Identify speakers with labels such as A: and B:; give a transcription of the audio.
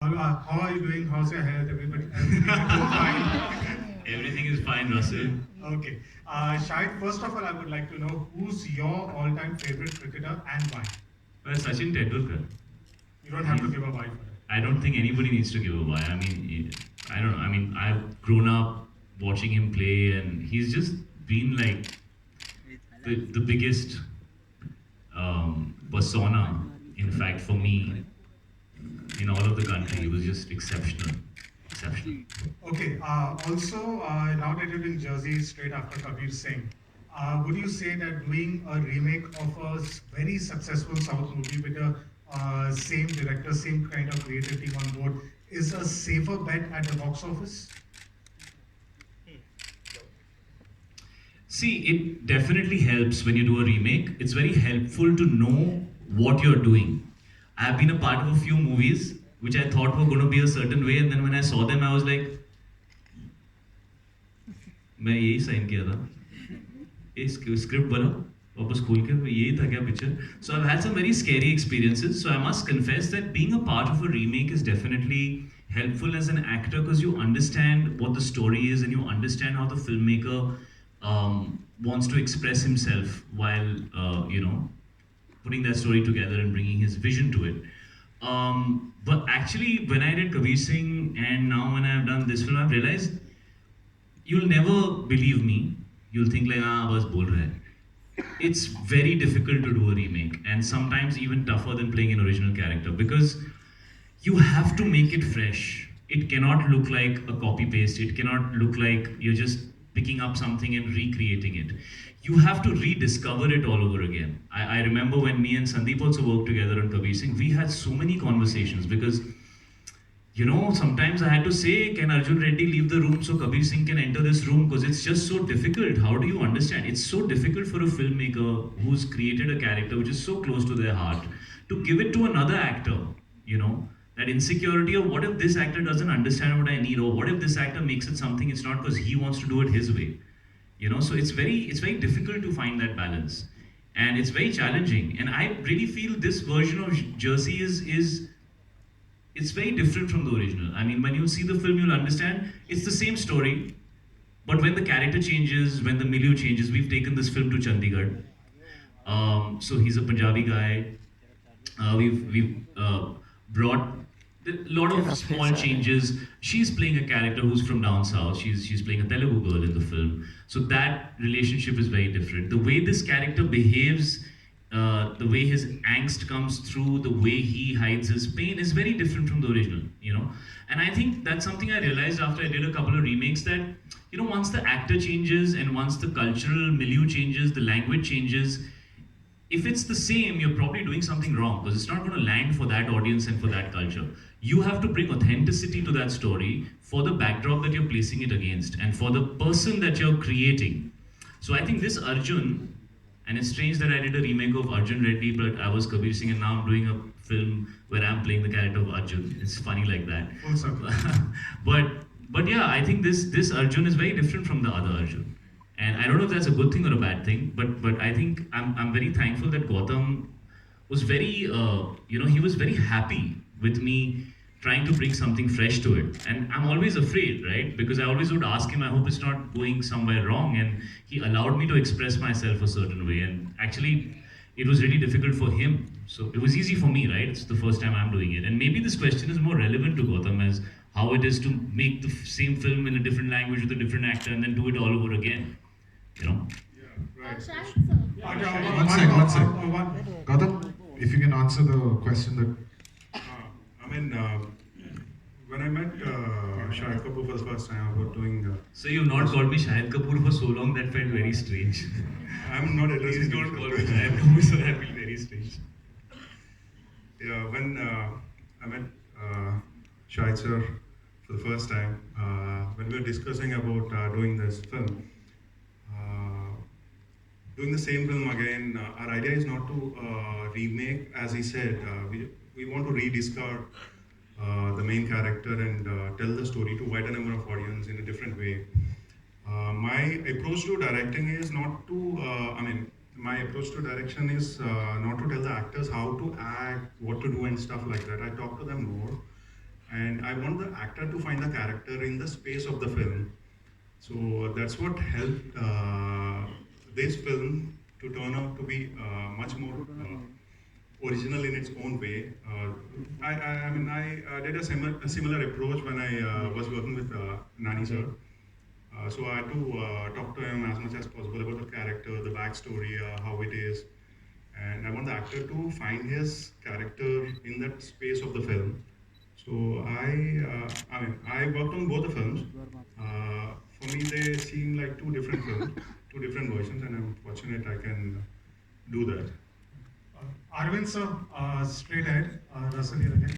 A: How are you doing? How's your health? Everything at home fine?
B: Everything is fine, Russell.
A: Okay. Shahid, first of all, I would like to know who's your all-time favorite cricketer and why?
B: Well, Sachin Tendulkar.
A: You don't have to give a why for it.
B: I don't think anybody needs to give a why. I mean, I don't know. I mean, I've grown up watching him play, and he's just been like the biggest persona. In fact, for me, in all of the country, he was just exceptional, exceptional.
A: Okay. Also, now that you're doing Jersey straight after Kabir Singh, would you say that doing a remake of a very successful South movie with the same director, same kind of creative team on board is a safer bet at the box office?
B: See, it definitely helps when you do a remake. It's very helpful to know what you're doing. I've been a part of a few movies which I thought were going to be a certain way, and then when I saw them, I was like, मैं यही sign किया था ये script बना वापस खोल के यही था क्या picture so I had some very scary experiences so I must confess that being a part of a remake is definitely helpful as an actor because you understand what the story is and you understand how the filmmaker wants to express himself while putting that story together and bringing his vision to it. But actually, when I did Kabir Singh and now when I've done this film, I've realized you'll never believe me. You'll think like, ah, bas bol raha hai. It's very difficult to do a remake, and sometimes even tougher than playing an original character because you have to make it fresh. It cannot look like a copy paste. It cannot look like you're just picking up something and recreating it. You have to rediscover it all over again. I remember when me and Sandeep also worked together on Kabir Singh, we had so many conversations because sometimes I had to say, can Arjun Reddy leave the room so Kabir Singh can enter this room? Because it's just so difficult. How do you understand? It's so difficult for a filmmaker who's created a character which is so close to their heart to give it to another actor, you know? That insecurity of what if this actor doesn't understand what I need, or what if this actor makes it something it's not because he wants to do it his way. So it's very difficult to find that balance. And it's very challenging. And I really feel this version of Jersey is it's very different from the original. I mean, when you see the film, you'll understand it's the same story, but when the character changes, when the milieu changes, we've taken this film to Chandigarh. So he's a Punjabi guy. We've brought a lot of small changes. She's playing a character who's from down south. She's playing a Telugu girl in the film. So that relationship is very different. The way this character behaves, the way his angst comes through, the way he hides his pain is very different from the original. And I think that's something I realized after I did a couple of remakes that, once the actor changes and once the cultural milieu changes, the language changes, if it's the same, you're probably doing something wrong because it's not going to land for that audience and for that culture. You have to bring authenticity to that story for the backdrop that you're placing it against and for the person that you're creating. So I think this Arjun, and it's strange that I did a remake of Arjun Reddy, but I was Kabir Singh, and now I'm doing a film where I'm playing the character of Arjun. It's funny like that.
A: Full circle.
B: but yeah, I think this Arjun is very different from the other Arjun. And I don't know if that's a good thing or a bad thing, but I think I'm very thankful that Gautam was very he was very happy with me trying to bring something fresh to it. And I'm always afraid, right? Because I always would ask him, I hope it's not going somewhere wrong. And he allowed me to express myself a certain way. And actually, it was really difficult for him. So it was easy for me, right? It's the first time I'm doing it. And maybe this question is more relevant to Gautam as how it is to make the same film in a different language with a different actor and then do it all over again. You know?
A: Yeah, right.
C: Shahid, sir.
D: One sec. Gautam, if you can answer the question that.
E: When I met Shahid Kapoor for the first time about doing.
B: So you've not called me Shahid Kapoor for so long, that felt very strange.
E: I'm not
B: Please
E: addressing.
B: don't call me Shahid Kapoor, so that felt very strange.
E: Yeah, when I met Shahid sir for the first time, when we were discussing about doing this film, doing the same film again, our idea is not to remake, as he said. We want to rediscover the main character and tell the story to wider number of audience in a different way. My approach to directing is not to, my approach to direction is not to tell the actors how to act, what to do and stuff like that. I talk to them more and I want the actor to find the character in the space of the film. So that's what helped this film to turn out to be much more original in its own way. I mean, I did a similar approach when I was working with Nani sir. So I had to talk to him as much as possible about the character, the backstory, how it is, and I want the actor to find his character in that space of the film. So I mean, I worked on both the films. For me, they seem like two different films, two different versions, and I'm fortunate I can do that.
A: Arvind sir, straight ahead, Russell here again.